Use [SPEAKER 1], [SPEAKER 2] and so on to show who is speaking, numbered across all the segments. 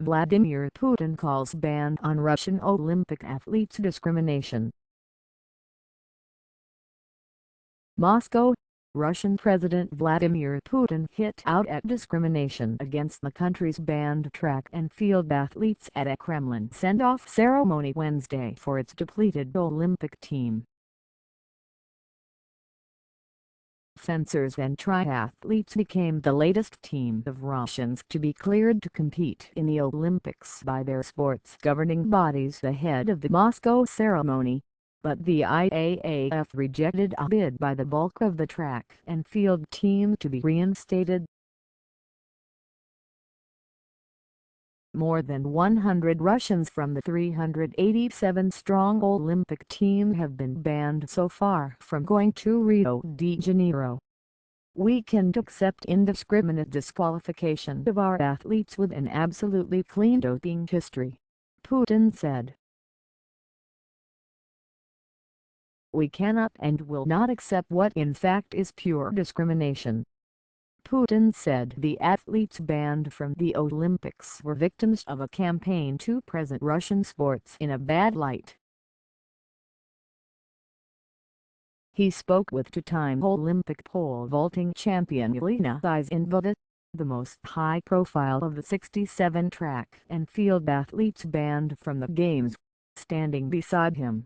[SPEAKER 1] Vladimir Putin calls ban on Russian Olympic athletes discrimination. Moscow. Russian President Vladimir Putin hit out at discrimination against the country's banned track and field athletes at a Kremlin send-off ceremony Wednesday for its depleted Olympic team. Fencers and triathletes became the latest team of Russians to be cleared to compete in the Olympics by their sports governing bodies ahead of the Moscow ceremony, but the IAAF rejected a bid by the bulk of the track and field team to be reinstated. More than 100 Russians from the 387-strong Olympic team have been banned so far from going to Rio de Janeiro. "We can't accept indiscriminate disqualification of our athletes with an absolutely clean doping history," Putin said. "We cannot and will not accept what in fact is pure discrimination." Putin said the athletes banned from the Olympics were victims of a campaign to present Russian sports in a bad light. He spoke with two-time Olympic pole vaulting champion Yelena Isinbayeva, the most high-profile of the 67 track and field athletes banned from the Games, standing beside him.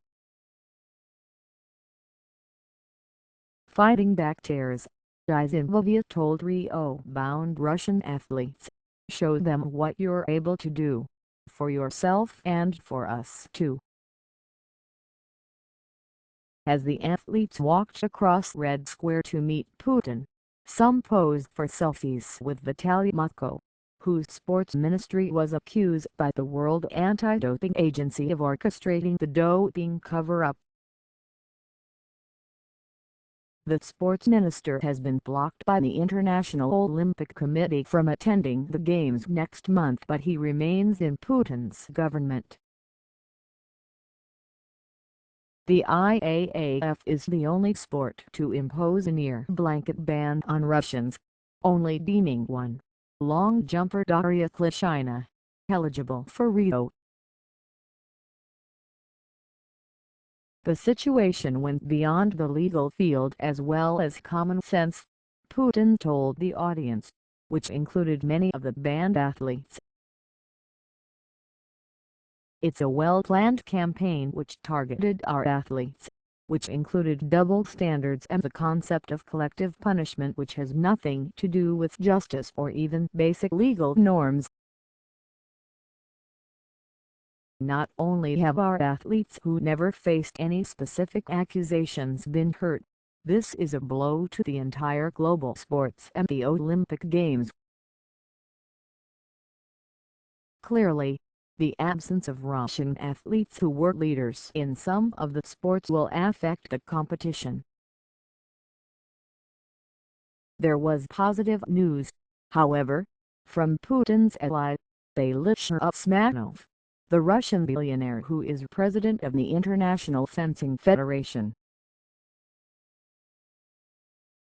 [SPEAKER 1] "Fighting back tears," Isinbayeva told Rio-bound Russian athletes. "Show them what you're able to do. For yourself and for us too." As the athletes walked across Red Square to meet Putin, some posed for selfies with Vitaly Mutko, whose sports ministry was accused by the World Anti-Doping Agency of orchestrating the doping cover-up. The sports minister has been blocked by the International Olympic Committee from attending the Games next month, but he remains in Putin's government. The IAAF is the only sport to impose a near-blanket ban on Russians, only deeming one, long jumper Darya Klishina, eligible for Rio. "The situation went beyond the legal field as well as common sense," Putin told the audience, which included many of the banned athletes. "It's a well-planned campaign which targeted our athletes, which included double standards and the concept of collective punishment which has nothing to do with justice or even basic legal norms. Not only have our athletes who never faced any specific accusations been hurt, this is a blow to the entire global sports and the Olympic Games." Clearly, the absence of Russian athletes who were leaders in some of the sports will affect the competition. There was positive news, however, from Putin's ally, Alisher Usmanov, the Russian billionaire who is president of the International Fencing Federation.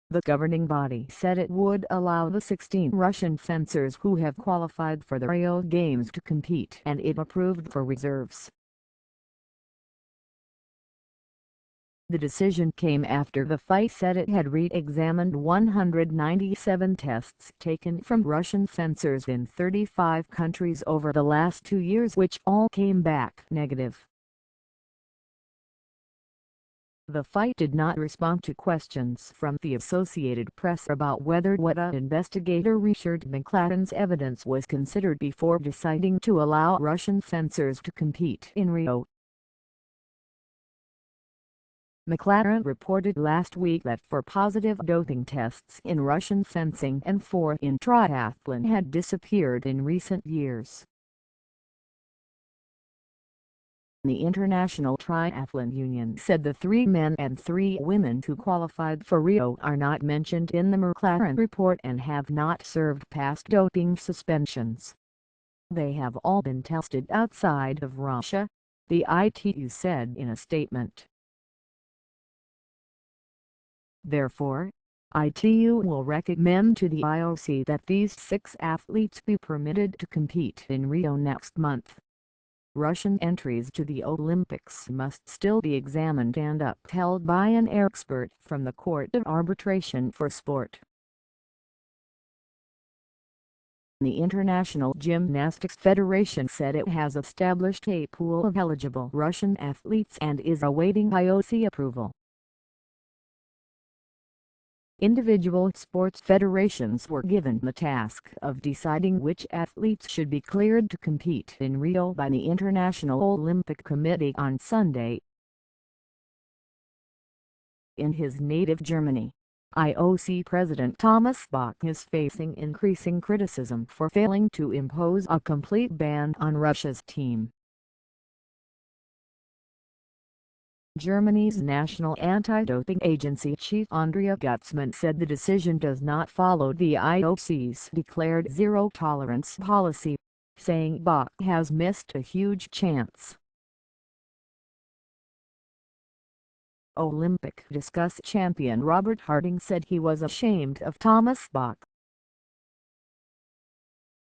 [SPEAKER 1] The governing body said it would allow the 16 Russian fencers who have qualified for the Rio Games to compete, and it approved for reserves. The decision came after the FIFA said it had re-examined 197 tests taken from Russian fencers in 35 countries over the last 2 years, which all came back negative. The FIFA did not respond to questions from the Associated Press about whether WTA investigator Richard McLaren's evidence was considered before deciding to allow Russian fencers to compete in Rio. McLaren reported last week that 4 positive doping tests in Russian fencing and 4 in triathlon had disappeared in recent years. The International Triathlon Union said the 3 men and 3 women who qualified for Rio are not mentioned in the McLaren report and have not served past doping suspensions. They have all been tested outside of Russia, the ITU said in a statement. Therefore, ITU will recommend to the IOC that these 6 athletes be permitted to compete in Rio next month. Russian entries to the Olympics must still be examined and upheld by an expert from the Court of Arbitration for Sport. The International Gymnastics Federation said it has established a pool of eligible Russian athletes and is awaiting IOC approval. Individual sports federations were given the task of deciding which athletes should be cleared to compete in Rio by the International Olympic Committee on Sunday. In his native Germany, IOC President Thomas Bach is facing increasing criticism for failing to impose a complete ban on Russia's team. Germany's National Anti-Doping Agency chief Andrea Gotzmann said the decision does not follow the IOC's declared zero-tolerance policy, saying Bach has missed a huge chance. Olympic discus champion Robert Harting said he was ashamed of Thomas Bach